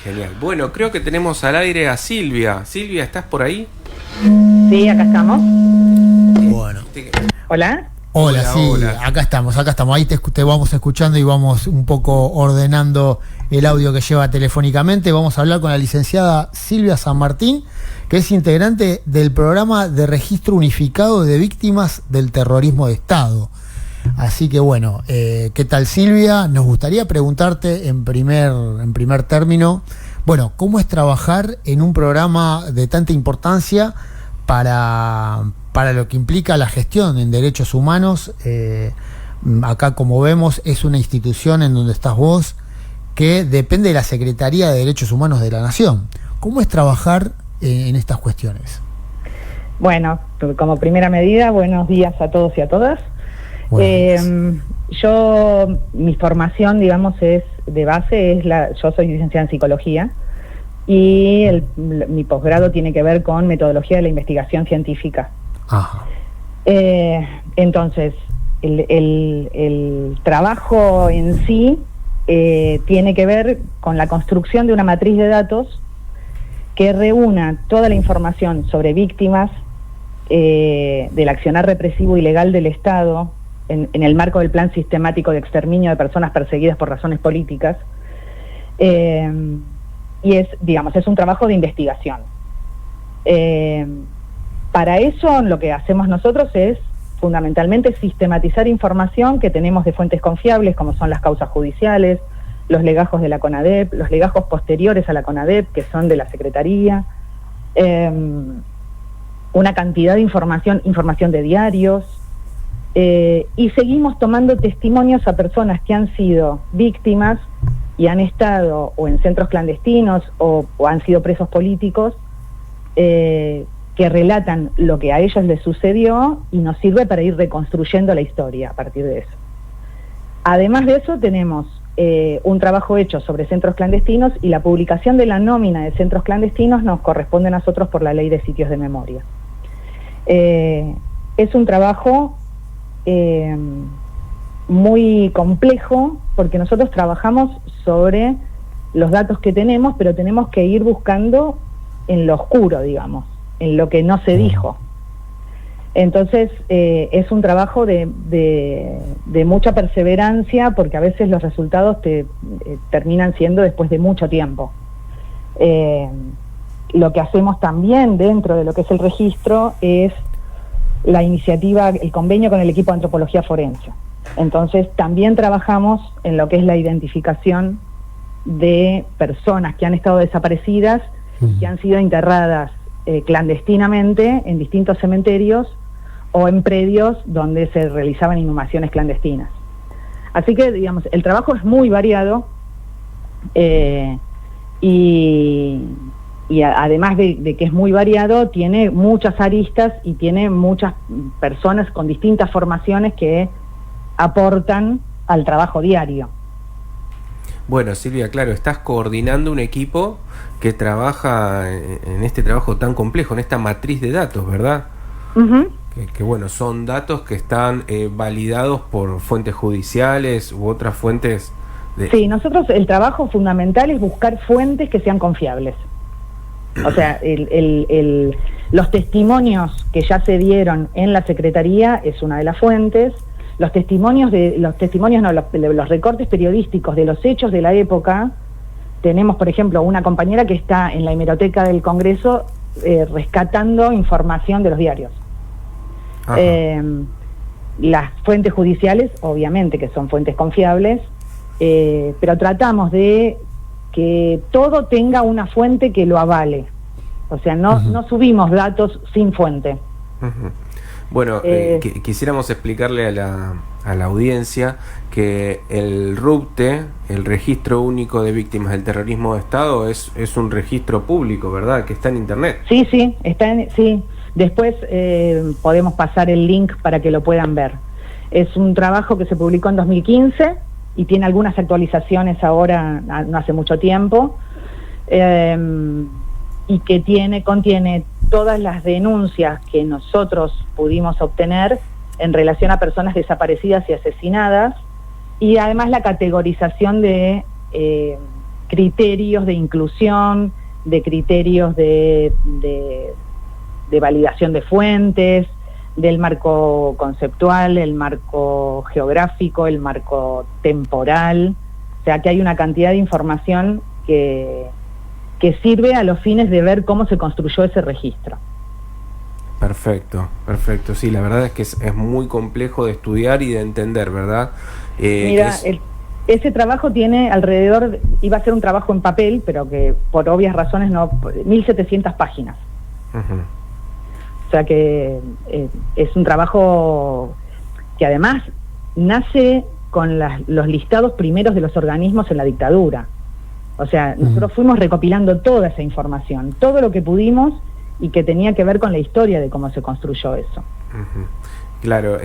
Genial. Bueno, creo que tenemos al aire a Silvia. Silvia, ¿estás por ahí? Sí, acá estamos. Bueno. Hola. Hola, sí, hola. Acá estamos. Ahí te vamos escuchando y vamos un poco ordenando el audio que lleva telefónicamente. Vamos a hablar con la licenciada Silvia San Martín, que es integrante del programa de registro unificado de víctimas del terrorismo de Estado. Así que bueno, ¿qué tal, Silvia? Nos gustaría preguntarte en primer término, bueno, ¿cómo es trabajar en un programa de tanta importancia para lo que implica la gestión en derechos humanos? Acá, como vemos, es una institución en donde estás vos que depende de la Secretaría de Derechos Humanos de la Nación. ¿Cómo es trabajar en estas cuestiones? Bueno, como primera medida, buenos días a todos y a todas. Mi formación, digamos, es de base, yo soy licenciada en psicología y mi posgrado tiene que ver con metodología de la investigación científica. Ajá. Entonces, el trabajo en sí tiene que ver con la construcción de una matriz de datos que reúna toda la información sobre víctimas del accionar represivo ilegal del Estado en el marco del plan sistemático de exterminio de personas perseguidas por razones políticas, y es un trabajo de investigación. Para eso lo que hacemos nosotros es fundamentalmente sistematizar información que tenemos de fuentes confiables, como son las causas judiciales, los legajos de la CONADEP, los legajos posteriores a la CONADEP, que son de la Secretaría, una cantidad de información de diarios, y seguimos tomando testimonios a personas que han sido víctimas y han estado o en centros clandestinos o han sido presos políticos, que relatan lo que a ellos les sucedió y nos sirve para ir reconstruyendo la historia a partir de eso. Además de eso tenemos un trabajo hecho sobre centros clandestinos, y la publicación de la nómina de centros clandestinos nos corresponde a nosotros por la Ley de Sitios de Memoria. Es un trabajo muy complejo porque nosotros trabajamos sobre los datos que tenemos, pero tenemos que ir buscando en lo oscuro, digamos, en lo que no se dijo. Entonces es un trabajo de mucha perseverancia, porque a veces los resultados terminan siendo después de mucho tiempo. Lo que hacemos también dentro de lo que es el registro es la iniciativa, el convenio con el equipo de antropología forense. Entonces también trabajamos en lo que es la identificación de personas que han estado desaparecidas, que han sido enterradas clandestinamente en distintos cementerios o en predios donde se realizaban inhumaciones clandestinas. Así que, digamos, el trabajo es muy variado, y además de que es muy variado, tiene muchas aristas y tiene muchas personas con distintas formaciones que aportan al trabajo diario. Bueno, Silvia, claro, estás coordinando un equipo que trabaja en este trabajo tan complejo, en esta matriz de datos, ¿verdad? Uh-huh. Que bueno, son datos que están validados por fuentes judiciales u otras fuentes de... Sí, nosotros el trabajo fundamental es buscar fuentes que sean confiables. O sea, los testimonios que ya se dieron en la Secretaría es una de las fuentes. Los recortes periodísticos de los hechos de la época. Tenemos, por ejemplo, una compañera que está en la hemeroteca del Congreso rescatando información de los diarios. Las fuentes judiciales, obviamente que son fuentes confiables, pero tratamos de que todo tenga una fuente que lo avale. O sea, no subimos datos sin fuente. Uh-huh. Bueno, quisiéramos explicarle a la audiencia que el RUPTE, el Registro Único de Víctimas del Terrorismo de Estado, es un registro público, ¿verdad? Que está en Internet. Sí, sí. Después podemos pasar el link para que lo puedan ver. Es un trabajo que se publicó en 2015 y tiene algunas actualizaciones ahora, no hace mucho tiempo, y que contiene todas las denuncias que nosotros pudimos obtener en relación a personas desaparecidas y asesinadas, y además la categorización que criterios de inclusión, de criterios de validación de fuentes, del marco conceptual, el marco geográfico, el marco temporal. O sea que hay una cantidad de información que sirve a los fines de ver cómo se construyó ese registro. Perfecto, perfecto. Sí, la verdad es que es muy complejo de estudiar y de entender, ¿verdad? Mira, ese trabajo tiene alrededor, iba a ser un trabajo en papel, pero que por obvias razones no, 1.700 páginas. Uh-huh. O sea que es un trabajo que además nace con los listados primeros de los organismos en la dictadura. O sea, nosotros fuimos recopilando toda esa información, todo lo que pudimos y que tenía que ver con la historia de cómo se construyó eso. Uh-huh. Claro,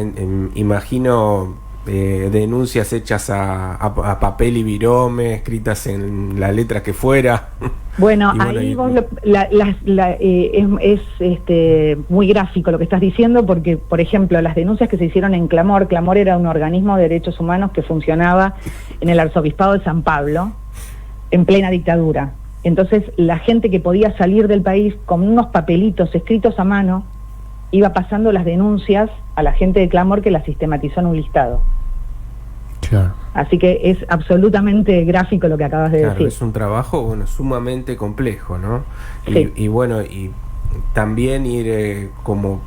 imagino denuncias hechas a papel y virome, escritas en la letra que fuera. Bueno, ahí vos es muy gráfico lo que estás diciendo, porque, por ejemplo, las denuncias que se hicieron en Clamor era un organismo de derechos humanos que funcionaba en el Arzobispado de San Pablo, en plena dictadura. Entonces, la gente que podía salir del país con unos papelitos escritos a mano, iba pasando las denuncias a la gente de Clamor, que las sistematizó en un listado. Claro. Así que es absolutamente gráfico lo que acabas de decir. Es un trabajo, sumamente complejo, ¿no? Sí. Y también ir como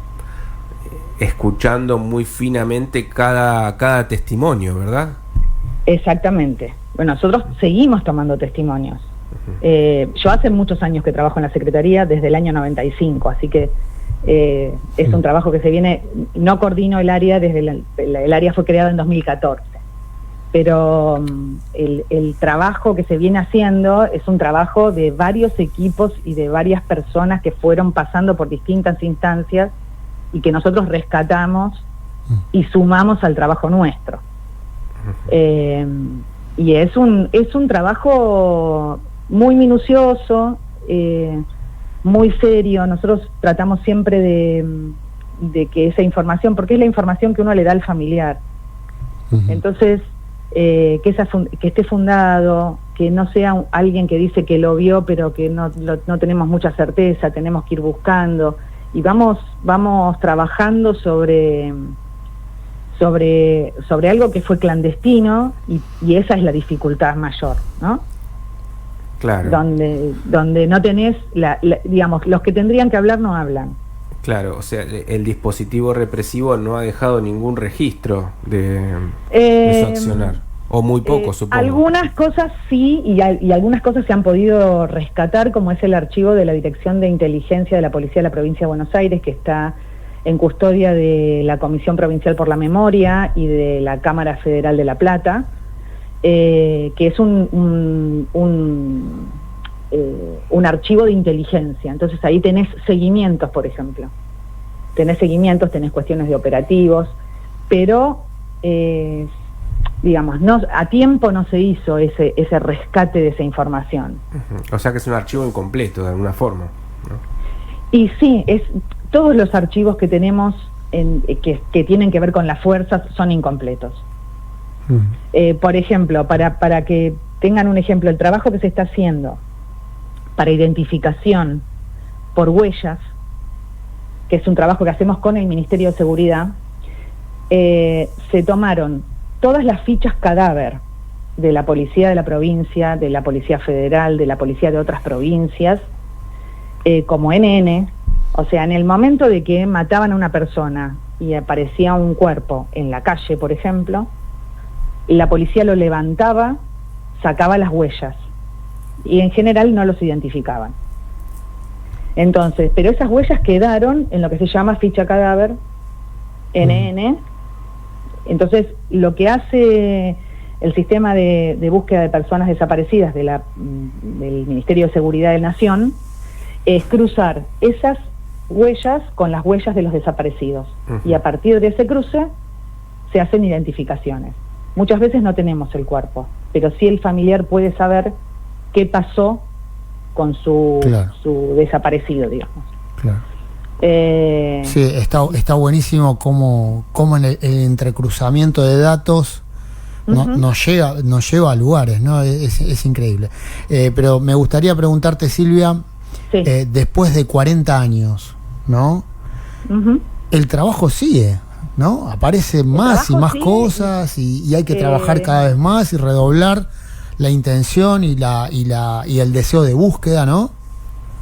escuchando muy finamente cada testimonio, ¿verdad? Exactamente. Bueno, nosotros seguimos tomando testimonios. Uh-huh. Yo hace muchos años que trabajo en la Secretaría, desde el año 95, así que es un trabajo que se viene, no coordino el área, el área fue creada en 2014, pero el trabajo que se viene haciendo es un trabajo de varios equipos y de varias personas que fueron pasando por distintas instancias y que nosotros rescatamos y sumamos al trabajo nuestro. Y es un trabajo muy minucioso, muy serio. Nosotros tratamos siempre de que esa información, porque es la información que uno le da al familiar, entonces que esté fundado, que no sea alguien que dice que lo vio pero que no tenemos mucha certeza, tenemos que ir buscando y vamos trabajando sobre algo que fue clandestino y esa es la dificultad mayor, ¿no? Claro. Donde no tenés, digamos, los que tendrían que hablar no hablan. Claro, o sea, el dispositivo represivo no ha dejado ningún registro de su accionar, o muy poco, supongo. Algunas cosas sí, y algunas cosas se han podido rescatar, como es el archivo de la Dirección de Inteligencia de la Policía de la Provincia de Buenos Aires, que está en custodia de la Comisión Provincial por la Memoria y de la Cámara Federal de La Plata, que es un archivo de inteligencia. Entonces ahí tenés seguimientos, por ejemplo. Tenés cuestiones de operativos, pero digamos, a tiempo no se hizo ese rescate de esa información. O sea que es un archivo incompleto de alguna forma, ¿no? Y sí, todos los archivos que tenemos que tienen que ver con las fuerzas son incompletos. Por ejemplo, para que tengan un ejemplo, el trabajo que se está haciendo para identificación por huellas, que es un trabajo que hacemos con el Ministerio de Seguridad, se tomaron todas las fichas cadáver de la policía de la provincia, de la policía federal, de la policía de otras provincias, como NN. O sea, en el momento de que mataban a una persona y aparecía un cuerpo en la calle, por ejemplo, la policía lo levantaba, sacaba las huellas y en general no los identificaban. Entonces, pero esas huellas quedaron en lo que se llama ficha cadáver, NN. Entonces, lo que hace el sistema de búsqueda de personas desaparecidas del Ministerio de Seguridad de la Nación es cruzar esas huellas con las huellas de los desaparecidos. Y a partir de ese cruce se hacen identificaciones. Muchas veces no tenemos el cuerpo, pero sí el familiar puede saber qué pasó con su desaparecido, digamos. Claro. Sí, está buenísimo cómo en el entrecruzamiento de datos nos lleva a lugares, ¿no? Es increíble. Pero me gustaría preguntarte, Silvia, sí. Después de 40 años, ¿no? El trabajo sigue, ¿no? Aparecen más y más cosas y hay que trabajar cada vez más y redoblar la intención y el deseo de búsqueda, ¿no?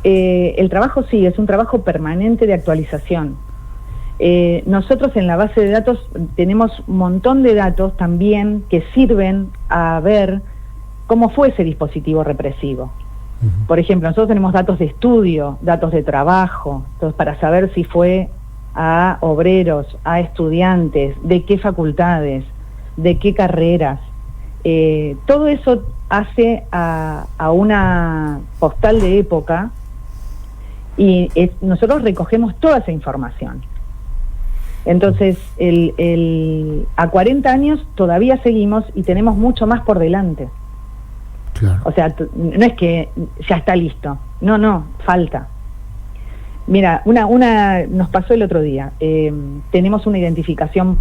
El trabajo sí, es un trabajo permanente de actualización. Nosotros en la base de datos tenemos un montón de datos también que sirven a ver cómo fue ese dispositivo represivo. Por ejemplo, nosotros tenemos datos de estudio, datos de trabajo, entonces para saber si fue a obreros, a estudiantes, de qué facultades, de qué carreras. Todo eso hace a una postal de época y nosotros recogemos toda esa información. Entonces, a 40 años todavía seguimos y tenemos mucho más por delante. Claro. O sea, no es que ya está listo. No, falta. Mira, nos pasó el otro día. Tenemos una identificación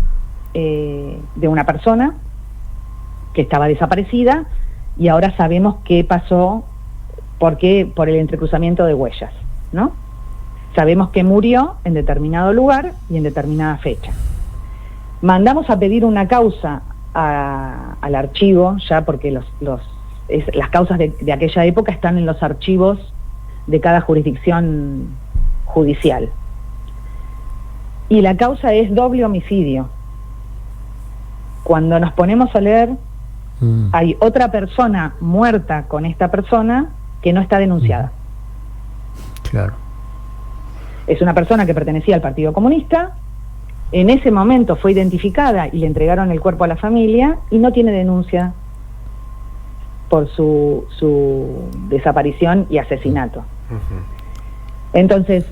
de una persona que estaba desaparecida y ahora sabemos qué pasó, por el entrecruzamiento de huellas, ¿no? Sabemos que murió en determinado lugar y en determinada fecha. Mandamos a pedir una causa al archivo, ya porque las causas de aquella época están en los archivos de cada jurisdicción judicial. Y la causa es doble homicidio. Cuando nos ponemos a leer, hay otra persona muerta con esta persona que no está denunciada. Claro. Es una persona que pertenecía al Partido Comunista, en ese momento fue identificada y le entregaron el cuerpo a la familia y no tiene denuncia por su desaparición y asesinato. Entonces,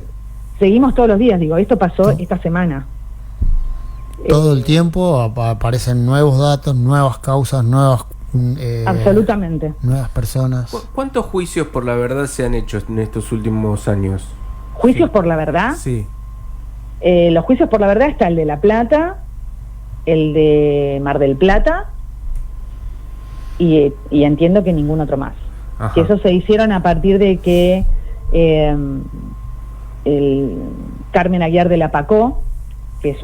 seguimos todos los días, esto pasó esta semana. Todo el tiempo aparecen nuevos datos, nuevas causas, absolutamente. Nuevas personas. ¿Cuántos juicios por la verdad se han hecho en estos últimos años? ¿Juicios por la verdad? Sí. Los juicios por la verdad está el de La Plata, el de Mar del Plata y entiendo que ningún otro más. Ajá. Que esos se hicieron a partir de que Carmen Aguiar de la Pacó, que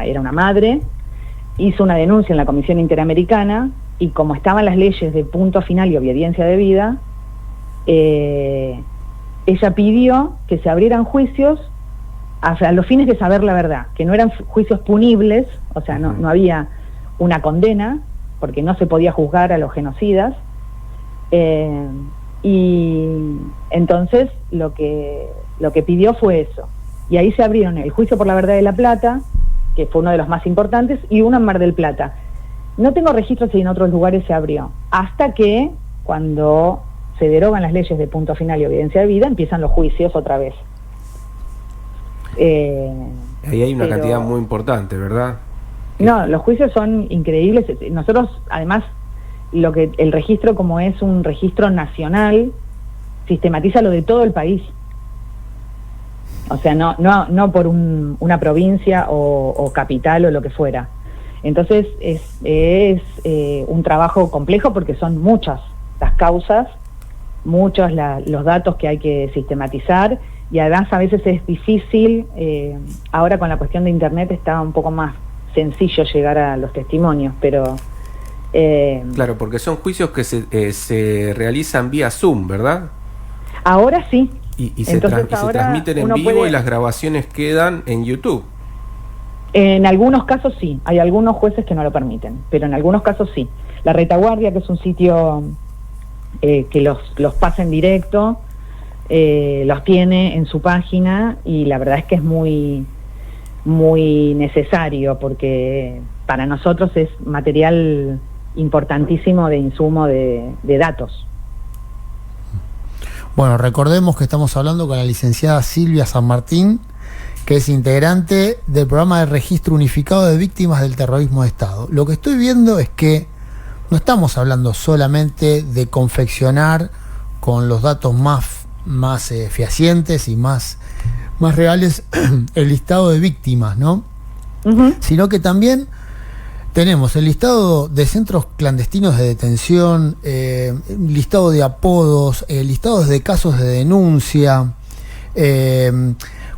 era una madre, hizo una denuncia en la Comisión Interamericana y como estaban las leyes de punto final y obediencia debida, ella pidió que se abrieran juicios a los fines de saber la verdad, que no eran juicios punibles, o sea, no había una condena, porque no se podía juzgar a los genocidas, y entonces lo que pidió fue eso. Y ahí se abrieron el juicio por la verdad de La Plata, que fue uno de los más importantes, y uno en Mar del Plata. No tengo registro si en otros lugares se abrió, hasta que cuando se derogan las leyes de punto final y obediencia de vida, empiezan los juicios otra vez. Ahí hay una cantidad muy importante, ¿verdad? No, los juicios son increíbles. Nosotros, además, el registro, como es un registro nacional, sistematiza lo de todo el país. O sea, no por una provincia o capital o lo que fuera. Entonces es un trabajo complejo porque son muchas las causas, muchos los datos que hay que sistematizar y además a veces es difícil, ahora con la cuestión de internet está un poco más sencillo llegar a los testimonios, pero... claro, porque son juicios que se realizan vía Zoom, ¿verdad? Ahora sí. Y se transmiten en vivo y las grabaciones quedan en YouTube. En algunos casos sí, hay algunos jueces que no lo permiten, pero en algunos casos sí. La Retaguardia, que es un sitio que los pasa en directo, los tiene en su página y la verdad es que es muy, muy necesario porque para nosotros es material importantísimo de insumo de datos. Bueno, recordemos que estamos hablando con la licenciada Silvia San Martín, que es integrante del programa de registro unificado de víctimas del terrorismo de Estado. Lo que estoy viendo es que no estamos hablando solamente de confeccionar con los datos más fehacientes y más reales el listado de víctimas, ¿no? Sino que también tenemos el listado de centros clandestinos de detención, listado de apodos, listados de casos de denuncia,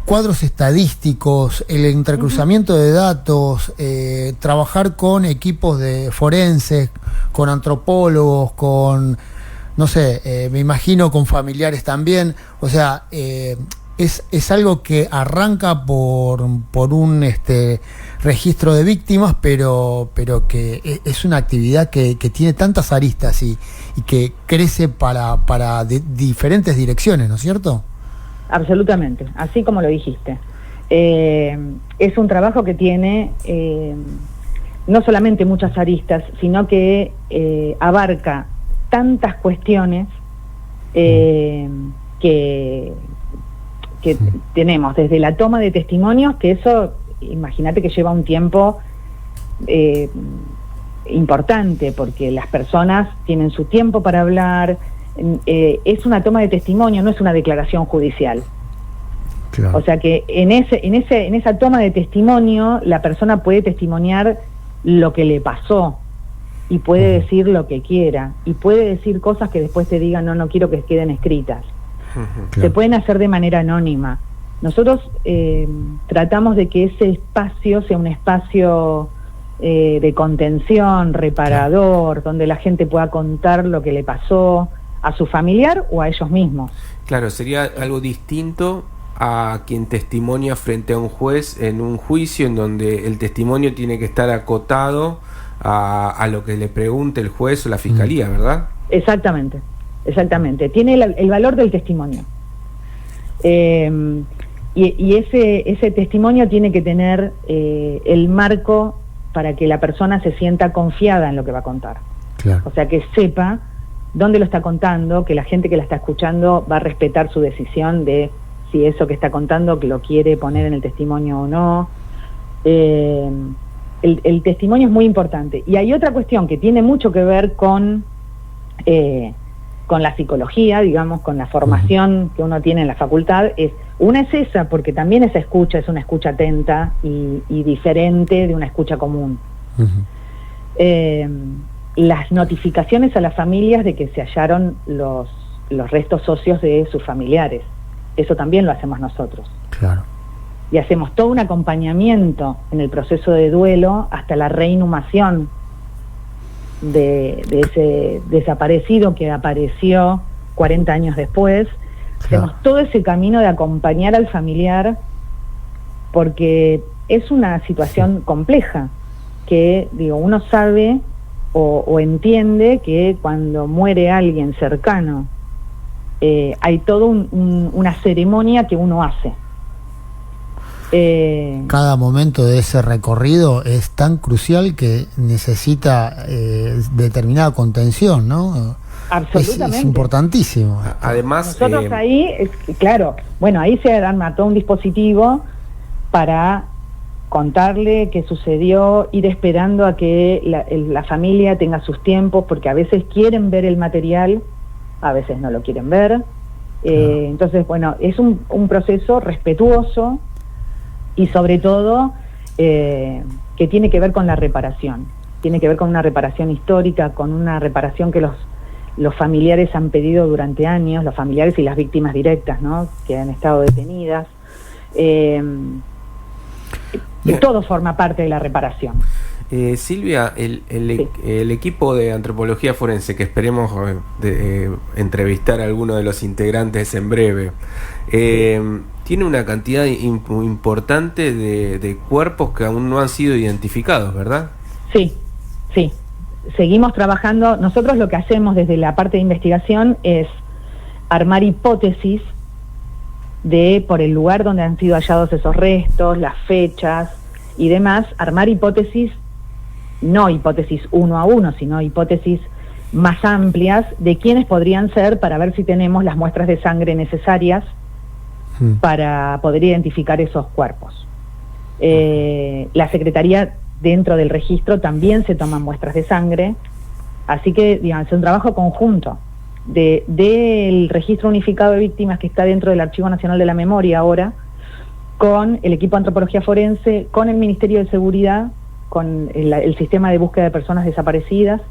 cuadros estadísticos, el entrecruzamiento de datos, trabajar con equipos de forenses, con antropólogos, con, no sé, me imagino con familiares también. O sea, es algo que arranca por un registro de víctimas, pero que es una actividad que tiene tantas aristas y que crece para diferentes direcciones, ¿no es cierto? Absolutamente, así como lo dijiste. Es un trabajo que tiene no solamente muchas aristas, sino que abarca tantas cuestiones que tenemos, desde la toma de testimonios, que eso, imagínate que lleva un tiempo importante, porque las personas tienen su tiempo para hablar. Es una toma de testimonio, no es una declaración judicial. Claro. O sea que en esa toma de testimonio la persona puede testimoniar lo que le pasó y puede decir lo que quiera y puede decir cosas que después te digan no quiero que queden escritas. Claro. Se pueden hacer de manera anónima. Nosotros tratamos de que ese espacio sea un espacio de contención, reparador, donde la gente pueda contar lo que le pasó a su familiar o a ellos mismos. Claro, sería algo distinto a quien testimonia frente a un juez en un juicio en donde el testimonio tiene que estar acotado a lo que le pregunte el juez o la fiscalía, ¿verdad? Exactamente. Tiene el valor del testimonio. Y ese testimonio tiene que tener el marco para que la persona se sienta confiada en lo que va a contar. Claro. O sea, que sepa dónde lo está contando, que la gente que la está escuchando va a respetar su decisión de si eso que está contando lo quiere poner en el testimonio o no. El testimonio es muy importante. Y hay otra cuestión que tiene mucho que ver con la psicología, digamos, con la formación que uno tiene en la facultad. Una es esa, porque también esa escucha es una escucha atenta y diferente de una escucha común. Las notificaciones a las familias de que se hallaron los restos óseos de sus familiares. Eso también lo hacemos nosotros. Claro. Y hacemos todo un acompañamiento en el proceso de duelo hasta la reinhumación de ese desaparecido que apareció 40 años después. Claro. Hacemos todo ese camino de acompañar al familiar, porque es una situación compleja, que uno sabe o entiende que cuando muere alguien cercano, hay toda una ceremonia que uno hace. Cada momento de ese recorrido es tan crucial que necesita determinada contención, ¿no? Absolutamente. Es importantísimo. Además, nosotros ahí, claro, bueno, ahí se arma todo un dispositivo para contarle qué sucedió, ir esperando a que la familia tenga sus tiempos, porque a veces quieren ver el material, a veces no lo quieren ver. Entonces, bueno, es un proceso respetuoso y sobre todo que tiene que ver con la reparación. Tiene que ver con una reparación histórica, con una reparación que los familiares han pedido durante años, los familiares y las víctimas directas, ¿no?, que han estado detenidas. Y todo forma parte de la reparación. Silvia, el equipo de antropología forense, que esperemos entrevistar a alguno de los integrantes en breve, tiene una cantidad importante de cuerpos que aún no han sido identificados, ¿verdad? Sí. Seguimos trabajando. Nosotros lo que hacemos desde la parte de investigación es armar hipótesis por el lugar donde han sido hallados esos restos, las fechas y demás, armar hipótesis, no hipótesis 1 a 1, sino hipótesis más amplias de quiénes podrían ser, para ver si tenemos las muestras de sangre necesarias para poder identificar esos cuerpos. La Secretaría, dentro del registro, también se toman muestras de sangre, así que, digamos, es un trabajo conjunto del Registro Unificado de Víctimas, que está dentro del Archivo Nacional de la Memoria ahora, con el equipo de antropología forense, con el Ministerio de Seguridad con el sistema de búsqueda de personas desaparecidas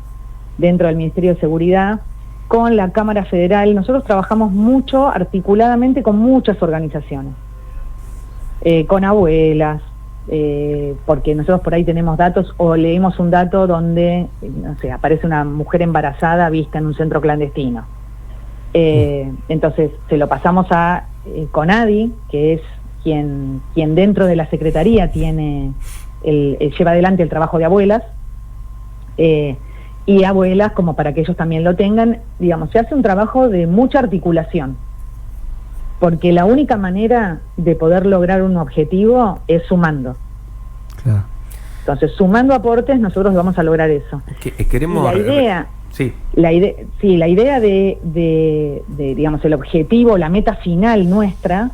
dentro del Ministerio de Seguridad, con la Cámara Federal. Nosotros trabajamos mucho articuladamente con muchas organizaciones, con abuelas, porque nosotros por ahí tenemos datos o leemos un dato donde, no sé, aparece una mujer embarazada vista en un centro clandestino. Entonces se lo pasamos a CONADI, que es quien dentro de la Secretaría lleva adelante el trabajo de abuelas, y abuelas, como para que ellos también lo tengan. Digamos, se hace un trabajo de mucha articulación, porque la única manera de poder lograr un objetivo es sumando. Claro. Entonces, sumando aportes, nosotros vamos a lograr eso. Queremos... La idea... Sí. La idea de digamos, el objetivo, la meta final nuestra,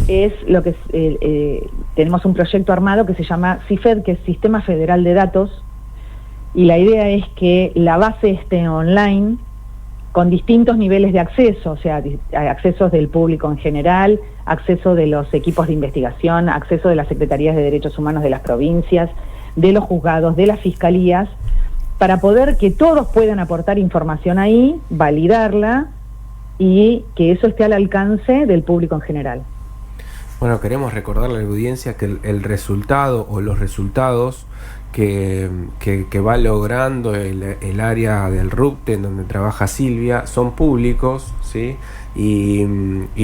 es lo que tenemos un proyecto armado que se llama CIFED, que es Sistema Federal de Datos, y la idea es que la base esté online con distintos niveles de acceso, o sea, accesos del público en general, acceso de los equipos de investigación, acceso de las Secretarías de Derechos Humanos de las provincias, de los juzgados, de las fiscalías, para poder que todos puedan aportar información ahí, validarla y que eso esté al alcance del público en general. Bueno, queremos recordarle a la audiencia que el resultado o los resultados que va logrando el área del RUPTE en donde trabaja Silvia son públicos, ¿sí? Y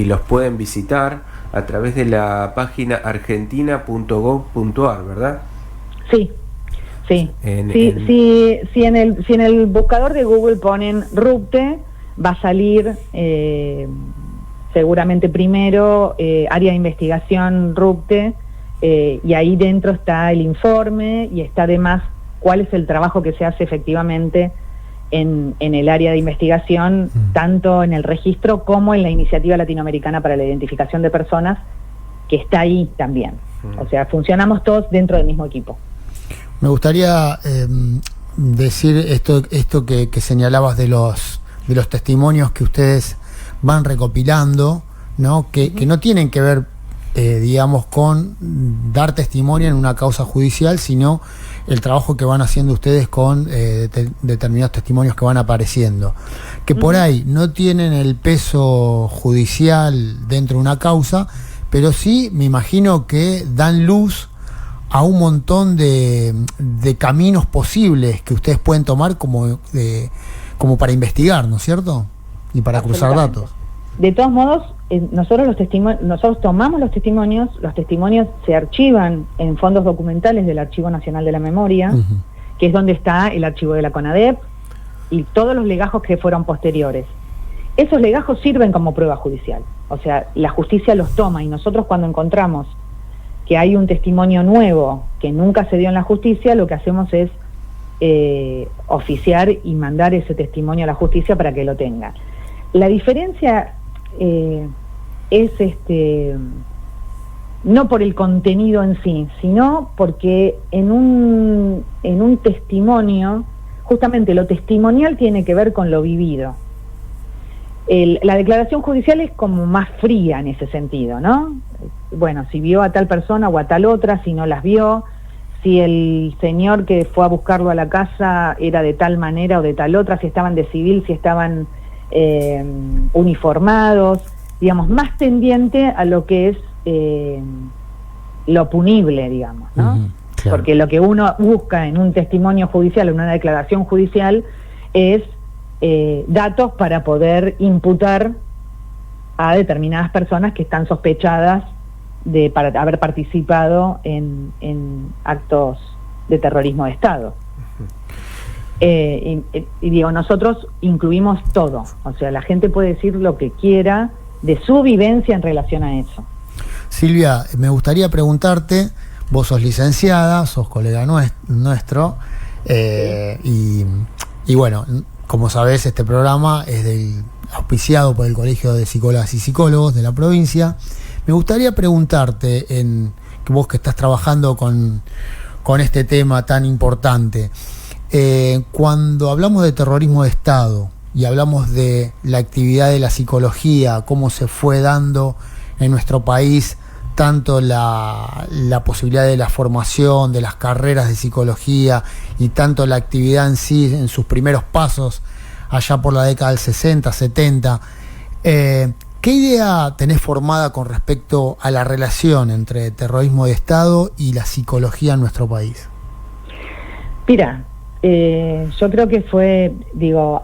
los pueden visitar a través de la página argentina.gov.ar, ¿verdad? Sí. Si en el buscador de Google ponen RUPTE, va a salir seguramente primero área de investigación RUPTE, y ahí dentro está el informe y está además cuál es el trabajo que se hace efectivamente en el área de investigación, tanto en el registro como en la Iniciativa Latinoamericana para la Identificación de Personas, que está ahí también. O sea, funcionamos todos dentro del mismo equipo. Me gustaría decir esto que señalabas de los testimonios que ustedes van recopilando, ¿no? Que no tienen que ver, digamos, con dar testimonio en una causa judicial, sino el trabajo que van haciendo ustedes con determinados testimonios que van apareciendo, que por ahí no tienen el peso judicial dentro de una causa, pero sí me imagino que dan luz a un montón de caminos posibles que ustedes pueden tomar como para investigar, ¿no es cierto? Y para cruzar datos. De todos modos, nosotros tomamos los testimonios se archivan en fondos documentales del Archivo Nacional de la Memoria, que es donde está el archivo de la CONADEP y todos los legajos que fueron posteriores. Esos legajos sirven como prueba judicial, o sea, la justicia los toma, y nosotros cuando encontramos que hay un testimonio nuevo que nunca se dio en la justicia, lo que hacemos es oficiar y mandar ese testimonio a la justicia para que lo tenga. La diferencia es no por el contenido en sí, sino porque en un testimonio, justamente lo testimonial tiene que ver con lo vivido. La declaración judicial es como más fría en ese sentido, ¿no? Bueno, si vio a tal persona o a tal otra, si no las vio, si el señor que fue a buscarlo a la casa era de tal manera o de tal otra, si estaban de civil, si estaban uniformados, digamos, más tendiente a lo que es lo punible, digamos, ¿no? Claro. Porque lo que uno busca en un testimonio judicial, en una declaración judicial, es datos para poder imputar a determinadas personas que están sospechadas para haber participado en actos de terrorismo de Estado. Y digo, nosotros incluimos todo, o sea, la gente puede decir lo que quiera de su vivencia en relación a eso. Silvia, me gustaría preguntarte, vos sos licenciada, sos colega nuestro, y bueno, como sabés, este programa es auspiciado por el Colegio de Psicólogas y Psicólogos de la provincia. Me gustaría preguntarte, que vos que estás trabajando con este tema tan importante, cuando hablamos de terrorismo de Estado y hablamos de la actividad de la psicología, cómo se fue dando en nuestro país tanto la posibilidad de la formación, de las carreras de psicología y tanto la actividad en sí, en sus primeros pasos, allá por la década del 60, 70. ¿Qué idea tenés formada con respecto a la relación entre terrorismo de Estado y la psicología en nuestro país? Mira, yo creo que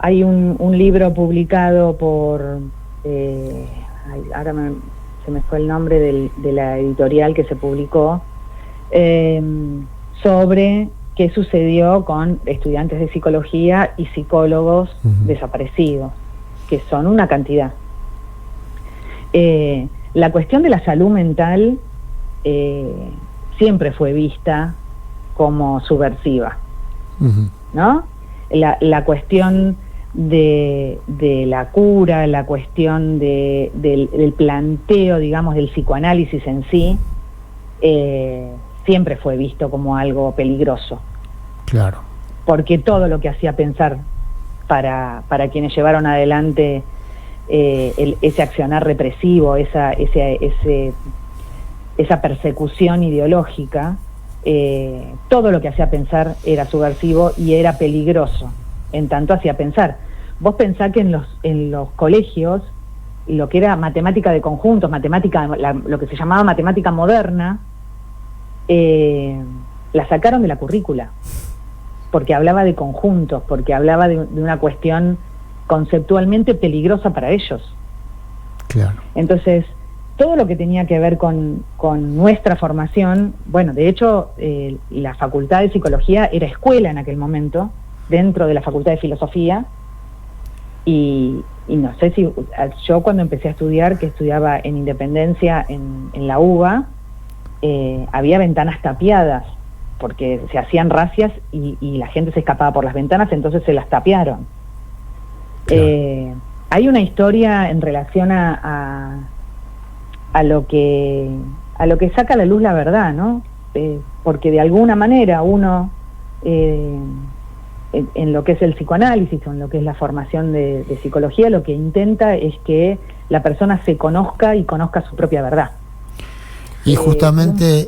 hay un libro publicado por, se me fue el nombre de la editorial que se publicó, sobre qué sucedió con estudiantes de psicología y psicólogos desaparecidos, que son una cantidad. La cuestión de la salud mental siempre fue vista como subversiva, ¿no? La cuestión de la cura, la cuestión del planteo, digamos, del psicoanálisis en sí, siempre fue visto como algo peligroso. Claro. Porque todo lo que hacía pensar para quienes llevaron adelante ese accionar represivo, esa persecución ideológica, todo lo que hacía pensar era subversivo y era peligroso, en tanto hacía pensar. Vos pensás que en los colegios, lo que era matemática de conjuntos, lo que se llamaba matemática moderna, la sacaron de la currícula, porque hablaba de conjuntos, porque hablaba de una cuestión conceptualmente peligrosa para ellos. Claro. Entonces, todo lo que tenía que ver con nuestra formación, bueno, de hecho, la Facultad de Psicología era escuela en aquel momento, dentro de la Facultad de Filosofía, y no sé si yo cuando empecé a estudiar, que estudiaba en Independencia, en la UBA, había ventanas tapiadas, porque se hacían racias y la gente se escapaba por las ventanas, entonces se las tapiaron. Claro. Hay una historia en relación a lo que saca a la luz la verdad, ¿no? Porque de alguna manera uno, en lo que es el psicoanálisis o en lo que es la formación de psicología, lo que intenta es que la persona se conozca y conozca su propia verdad. Y justamente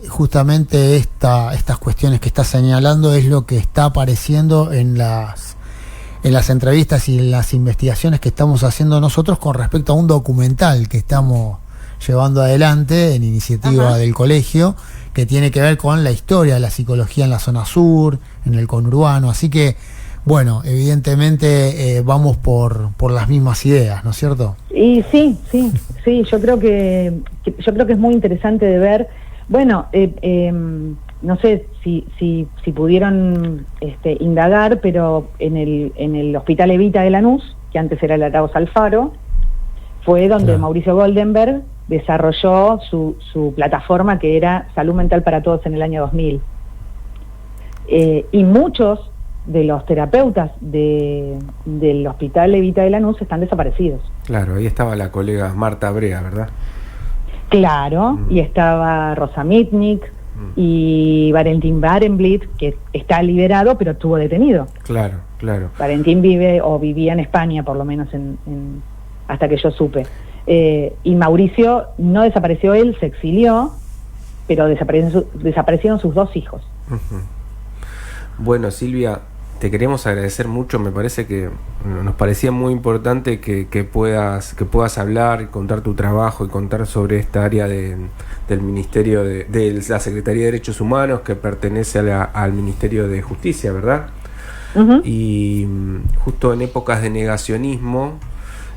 estas cuestiones que estás señalando es lo que está apareciendo en las entrevistas y en las investigaciones que estamos haciendo nosotros con respecto a un documental que estamos llevando adelante en iniciativa del colegio, que tiene que ver con la historia de la psicología en la zona sur, en el conurbano. Así que, bueno, evidentemente vamos por las mismas ideas, ¿no es cierto? Y sí, yo creo que es muy interesante de ver. Bueno, no sé si pudieron indagar, pero en el Hospital Evita de Lanús, que antes era el Arauz Alfaro, fue donde Mauricio Goldenberg desarrolló su plataforma, que era Salud Mental para Todos, en el año 2000. Y muchos de los terapeutas del Hospital Evita de Lanús están desaparecidos. Claro, ahí estaba la colega Marta Brea, ¿verdad? Claro, y estaba Rosa Mitnick y Valentín Barenblit, que está liberado, pero estuvo detenido. Claro. Valentín vivía en España, por lo menos hasta que yo supe. Y Mauricio no desapareció él, se exilió, pero desaparecieron sus 2 hijos. Bueno, Silvia, te queremos agradecer mucho. Me parece que nos parecía muy importante que puedas hablar y contar tu trabajo y contar sobre esta área del Ministerio de la Secretaría de Derechos Humanos, que pertenece al Ministerio de Justicia, ¿verdad? Y justo en épocas de negacionismo,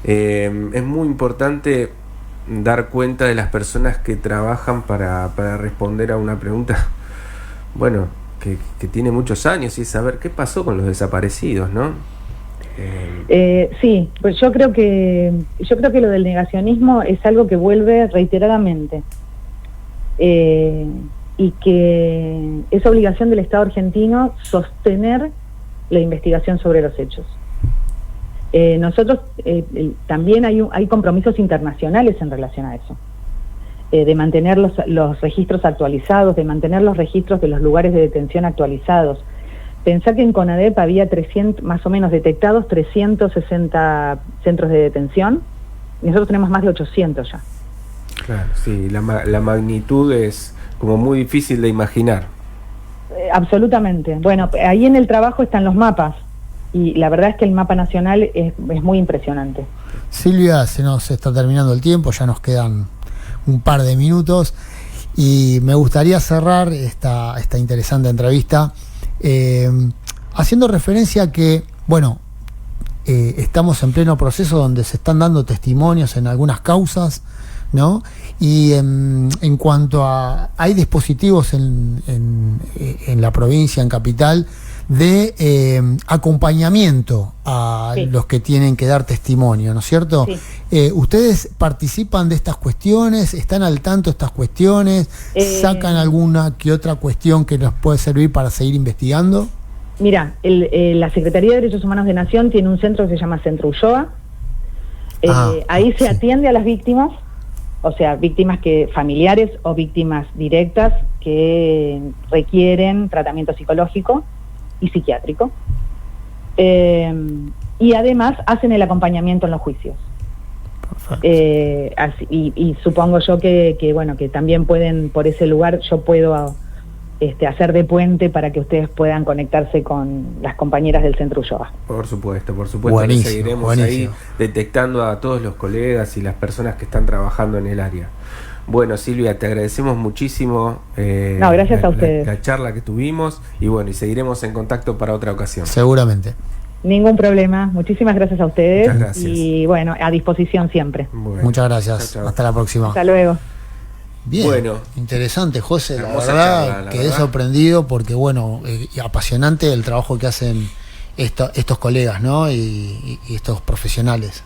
es muy importante dar cuenta de las personas que trabajan para responder a una pregunta, bueno, que tiene muchos años, y es saber qué pasó con los desaparecidos, ¿no? Sí, pues yo creo que lo del negacionismo es algo que vuelve reiteradamente, y que es obligación del Estado argentino sostener la investigación sobre los hechos. Nosotros también hay compromisos internacionales en relación a eso, de mantener los registros actualizados, de mantener los registros de los lugares de detención actualizados. Pensá que en CONADEP había 300, más o menos detectados 360 centros de detención, y nosotros tenemos más de 800 ya. Claro, sí, la magnitud es como muy difícil de imaginar. Absolutamente. Bueno, ahí en el trabajo están los mapas y la verdad es que el mapa nacional es muy impresionante. Silvia, se nos está terminando el tiempo, ya nos quedan un par de minutos y me gustaría cerrar esta interesante entrevista haciendo referencia a que, bueno, estamos en pleno proceso donde se están dando testimonios en algunas causas, ¿no? Y en cuanto a... hay dispositivos en la provincia, en Capital, de acompañamiento a los que tienen que dar testimonio, ¿no es cierto? Sí. ¿Ustedes participan de estas cuestiones? ¿Están al tanto de estas cuestiones? ¿Sacan alguna que otra cuestión que nos puede servir para seguir investigando? Mira, la Secretaría de Derechos Humanos de Nación tiene un centro que se llama Centro Ulloa. Ahí se atiende a las víctimas, o sea, víctimas familiares o víctimas directas que requieren tratamiento psicológico y psiquiátrico. Y además hacen el acompañamiento en los juicios. Y supongo yo que bueno, que también pueden, por ese lugar, yo puedo hacer de puente para que ustedes puedan conectarse con las compañeras del Centro Ulloa. Por supuesto, buenísimo, seguiremos buenísimo. Ahí detectando a todos los colegas y las personas que están trabajando en el área. Bueno, Silvia, te agradecemos muchísimo gracias a ustedes. La charla que tuvimos y bueno, y seguiremos en contacto para otra ocasión. Seguramente. Ningún problema, muchísimas gracias a ustedes. Muchas gracias. Y bueno, a disposición siempre. Bueno, muchas gracias, chau. Hasta la próxima. Hasta luego. Bien, bueno, interesante, José, la hermosa verdad, charla, quedé sorprendido porque, bueno, apasionante el trabajo que hacen estos colegas, ¿no? Y estos profesionales.